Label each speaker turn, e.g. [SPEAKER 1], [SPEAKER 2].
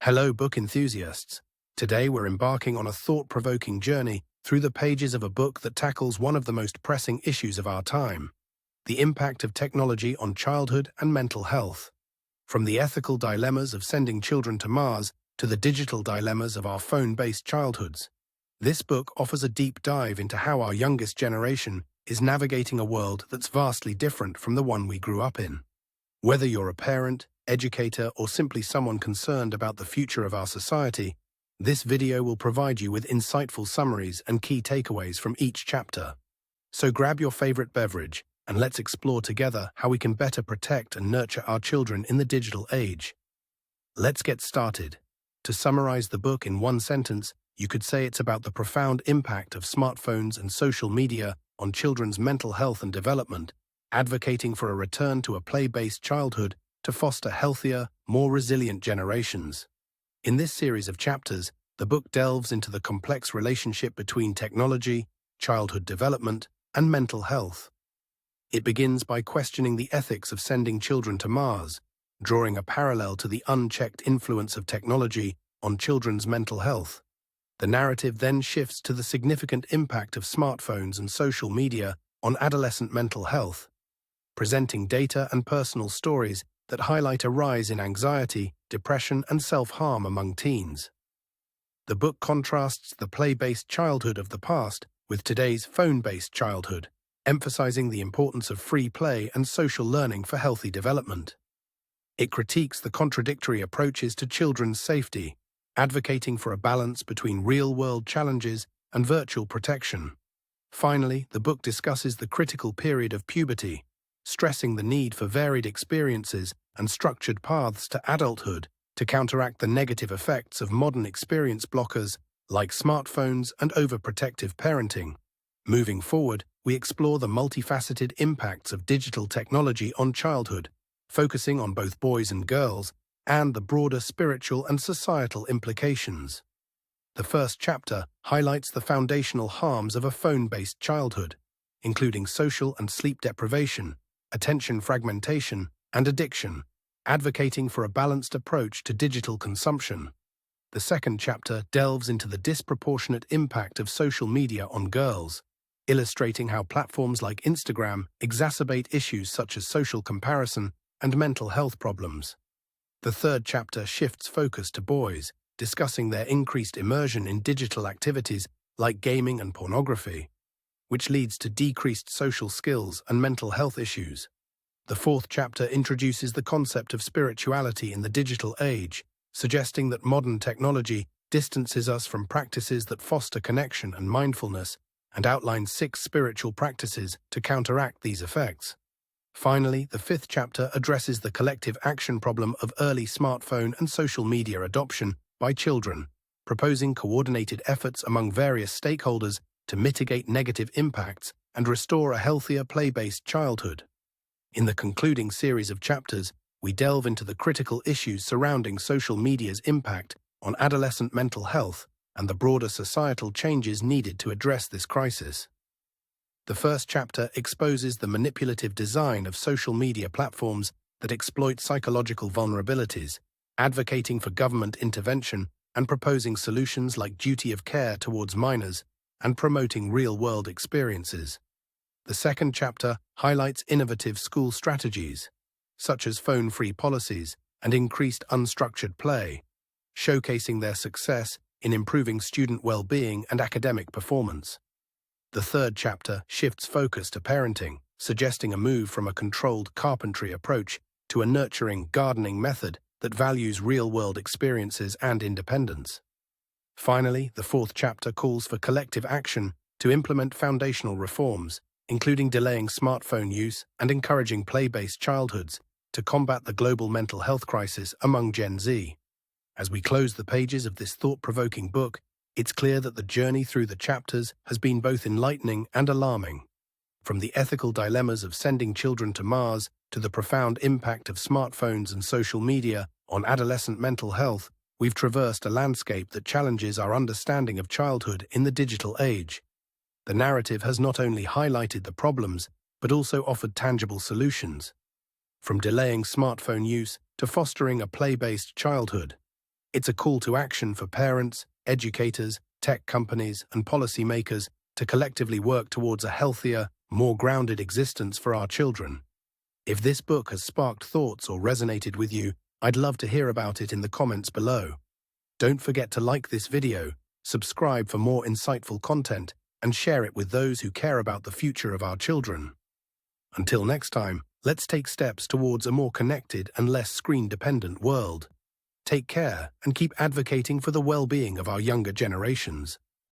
[SPEAKER 1] Hello, book enthusiasts. Today we're embarking on a thought-provoking journey through the pages of a book that tackles one of the most pressing issues of our time: the impact of technology on childhood and mental health. From the ethical dilemmas of sending children to Mars to the digital dilemmas of our phone-based childhoods, this book offers a deep dive into how our youngest generation is navigating a world that's vastly different from the one we grew up in. Whether you're a parent, educator, or simply someone concerned about the future of our society, this video will provide you with insightful summaries and key takeaways from each chapter. So grab your favorite beverage and let's explore together how we can better protect and nurture our children in the digital age. Let's get started. To summarize the book in one sentence, you could say it's about the profound impact of smartphones and social media on children's mental health and development, advocating for a return to a play-based childhood to foster healthier, more resilient generations. In this series of chapters, the book delves into the complex relationship between technology, childhood development, and mental health. It begins by questioning the ethics of sending children to Mars, drawing a parallel to the unchecked influence of technology on children's mental health. The narrative then shifts to the significant impact of smartphones and social media on adolescent mental health, presenting data and personal stories that highlight a rise in anxiety, depression, and self-harm among teens. The book contrasts the play-based childhood of the past with today's phone-based childhood, emphasizing the importance of free play and social learning for healthy development. It critiques the contradictory approaches to children's safety, advocating for a balance between real-world challenges and virtual protection. Finally, the book discusses the critical period of puberty, stressing the need for varied experiences and structured paths to adulthood to counteract the negative effects of modern experience blockers like smartphones and overprotective parenting. Moving forward, we explore the multifaceted impacts of digital technology on childhood, focusing on both boys and girls, and the broader spiritual and societal implications. The first chapter highlights the foundational harms of a phone-based childhood, including social and sleep deprivation, attention fragmentation, and addiction, advocating for a balanced approach to digital consumption. The second chapter delves into the disproportionate impact of social media on girls, illustrating how platforms like Instagram exacerbate issues such as social comparison and mental health problems. The third chapter shifts focus to boys, discussing their increased immersion in digital activities like gaming and pornography, which leads to decreased social skills and mental health issues. The fourth chapter introduces the concept of spirituality in the digital age, suggesting that modern technology distances us from practices that foster connection and mindfulness, and outlines 6 spiritual practices to counteract these effects. Finally, the fifth chapter addresses the collective action problem of early smartphone and social media adoption by children, proposing coordinated efforts among various stakeholders to mitigate negative impacts and restore a healthier play-based childhood. In the concluding series of chapters, we delve into the critical issues surrounding social media's impact on adolescent mental health and the broader societal changes needed to address this crisis. The first chapter exposes the manipulative design of social media platforms that exploit psychological vulnerabilities, advocating for government intervention and proposing solutions like duty of care towards minors and promoting real-world experiences. The second chapter highlights innovative school strategies, such as phone-free policies and increased unstructured play, showcasing their success in improving student well-being and academic performance. The third chapter shifts focus to parenting, suggesting a move from a controlled carpentry approach to a nurturing gardening method that values real-world experiences and independence. Finally, the fourth chapter calls for collective action to implement foundational reforms, including delaying smartphone use and encouraging play-based childhoods to combat the global mental health crisis among Gen Z. As we close the pages of this thought-provoking book, it's clear that the journey through the chapters has been both enlightening and alarming. From the ethical dilemmas of sending children to Mars to the profound impact of smartphones and social media on adolescent mental health, we've traversed a landscape that challenges our understanding of childhood in the digital age. The narrative has not only highlighted the problems, but also offered tangible solutions. From delaying smartphone use to fostering a play-based childhood, It's a call to action for parents, educators, tech companies, and policymakers to collectively work towards a healthier, more grounded existence for our children. If this book has sparked thoughts or resonated with you, I'd love to hear about it in the comments below. Don't forget to like this video, subscribe for more insightful content, and share it with those who care about the future of our children. Until next time, let's take steps towards a more connected and less screen-dependent world. Take care and keep advocating for the well-being of our younger generations.